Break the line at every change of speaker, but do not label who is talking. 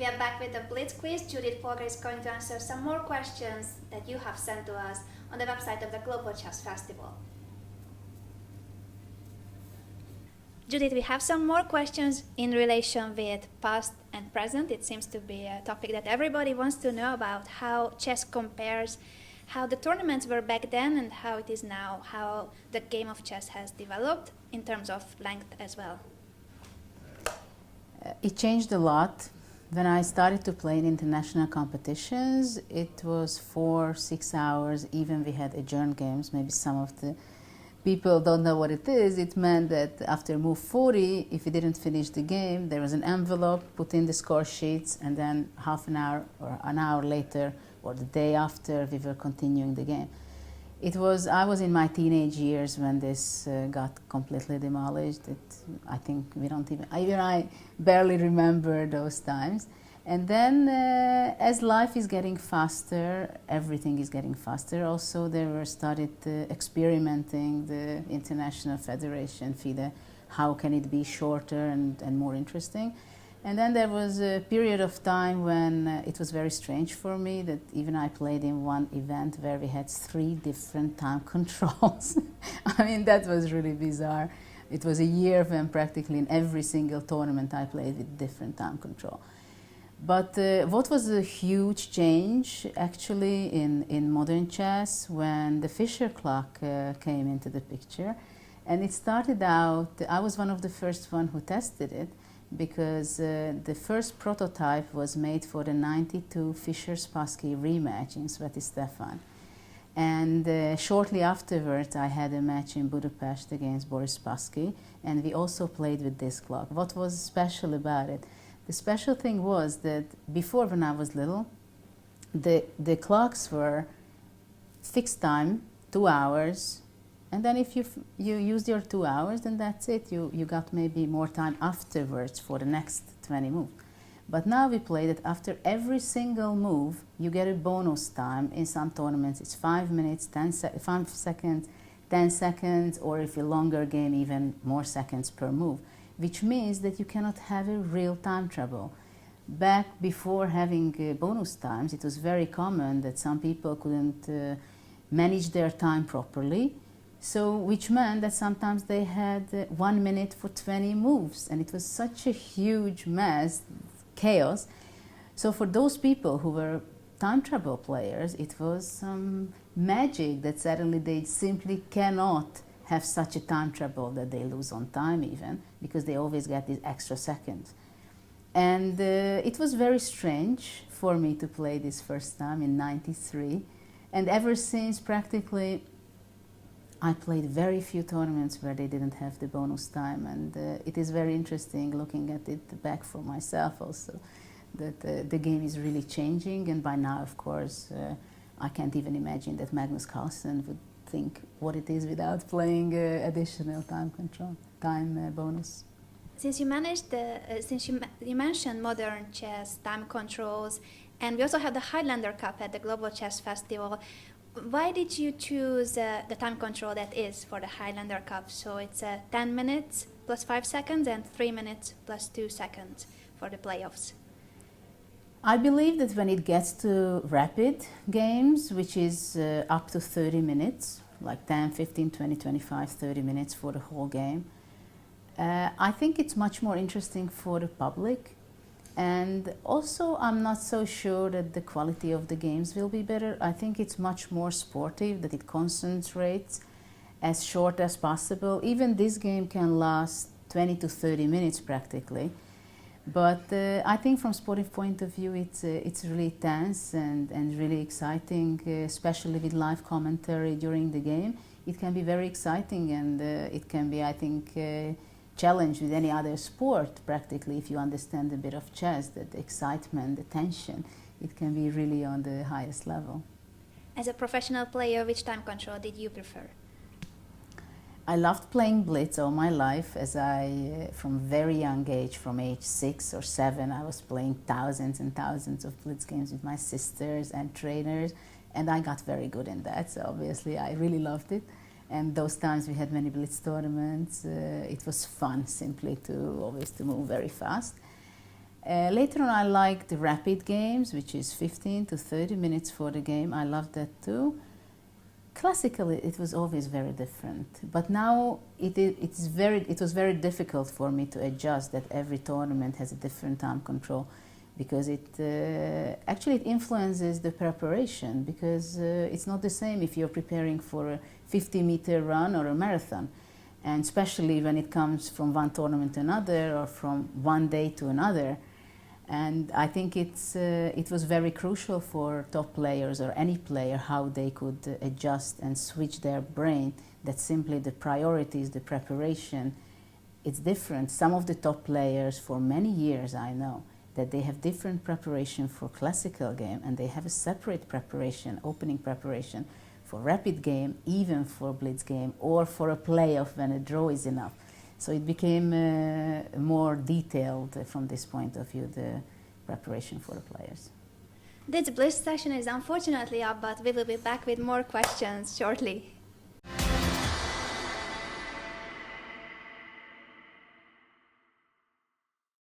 We are back with the Blitz quiz. Judit Polgar is going to answer some more questions that you have sent to us on the website of the Global Chess Festival. Judith, we have some more questions in relation with past and present. It seems to be a topic that everybody wants to know about, how chess compares, how the tournaments were back then and how it is now, how the game of chess has developed in terms of length as well.
It changed a lot. When I started to play in international competitions, it was 4-6 hours, even we had adjourned games. Maybe some of the people don't know what it is. It meant that after move 40, if you didn't finish the game, there was an envelope, put in the score sheets, and then half an hour or an hour later or the day after, we were continuing the game. I was in my teenage years when this got completely demolished. I think even I barely remember those times. And then as life is getting faster, everything is getting faster. Also, they were started experimenting, the International Federation, FIDE, how can it be shorter and more interesting. And then there was a period of time when it was very strange for me that even I played in one event where we had 3 different time controls. I mean, that was really bizarre. It was a year when practically in every single tournament I played with different time control. But what was a huge change actually in modern chess when the Fischer clock came into the picture. And it started out, I was one of the first one who tested it, because the first prototype was made for the 92 Fischer-Spassky rematch in Sveti-Stefan. And shortly afterwards I had a match in Budapest against Boris Spassky, and we also played with this clock. What was special about it? The special thing was that before, when I was little, the clocks were fixed time, 2 hours, and then if you used your 2 hours, then that's it. You got maybe more time afterwards for the next 20 moves. But now we play that after every single move, you get a bonus time. In some tournaments, it's 5 minutes, 5 seconds, 10 seconds, or if a longer game, even more seconds per move, which means that you cannot have a real time trouble. Back before having bonus times, it was very common that some people couldn't manage their time properly. So, which meant that sometimes they had 1 minute for 20 moves, and it was such a huge mess, chaos. So for those people who were time trouble players, it was some magic that suddenly they simply cannot have such a time trouble that they lose on time even, because they always get these extra seconds. And it was very strange for me to play this first time in '93, and ever since practically I played very few tournaments where they didn't have the bonus time, and it is very interesting looking at it back for myself also, that the game is really changing, and by now, of course, I can't even imagine that Magnus Carlsen would think what it is without playing additional time control, time bonus.
Since you mentioned modern chess, time controls, and we also have the Highlander Cup at the Global Chess Festival. Why did you choose the time control that is for the Highlander Cup? So it's 10 minutes plus 5 seconds and 3 minutes plus 2 seconds for the playoffs.
I believe that when it gets to rapid games, which is up to 30 minutes, like 10, 15, 20, 25, 30 minutes for the whole game, I think it's much more interesting for the public. And also, I'm not so sure that the quality of the games will be better. I think it's much more sportive, that it concentrates as short as possible. Even this game can last 20 to 30 minutes practically. But I think from sportive point of view, it's really tense and really exciting, especially with live commentary during the game. It can be very exciting, and it can be, I think, challenge with any other sport practically. If you understand a bit of chess, that the excitement, the tension, it can be really on the highest level.
As a professional player, which time control did you prefer?
I loved playing Blitz all my life, as from very young age, from age 6 or 7, I was playing thousands and thousands of Blitz games with my sisters and trainers, and I got very good in that, so obviously I really loved it. And those times we had many Blitz tournaments. It was fun simply to always to move very fast. Later on, I liked the rapid games, which is 15 to 30 minutes for the game. I loved that too. Classically, it was always very different. But now it was very difficult for me to adjust that every tournament has a different time control, because it actually it influences the preparation, because it's not the same if you're preparing for a 50-meter run or a marathon. And especially when it comes from one tournament to another or from one day to another. And I think it was very crucial for top players or any player how they could adjust and switch their brain, that simply the priorities, the preparation, it's different. Some of the top players for many years, I know, that they have different preparation for classical game, and they have a separate preparation, opening preparation, for rapid game, even for blitz game, or for a playoff when a draw is enough. So it became more detailed from this point of view, the preparation for the players.
This blitz session is unfortunately up, but we will be back with more questions shortly.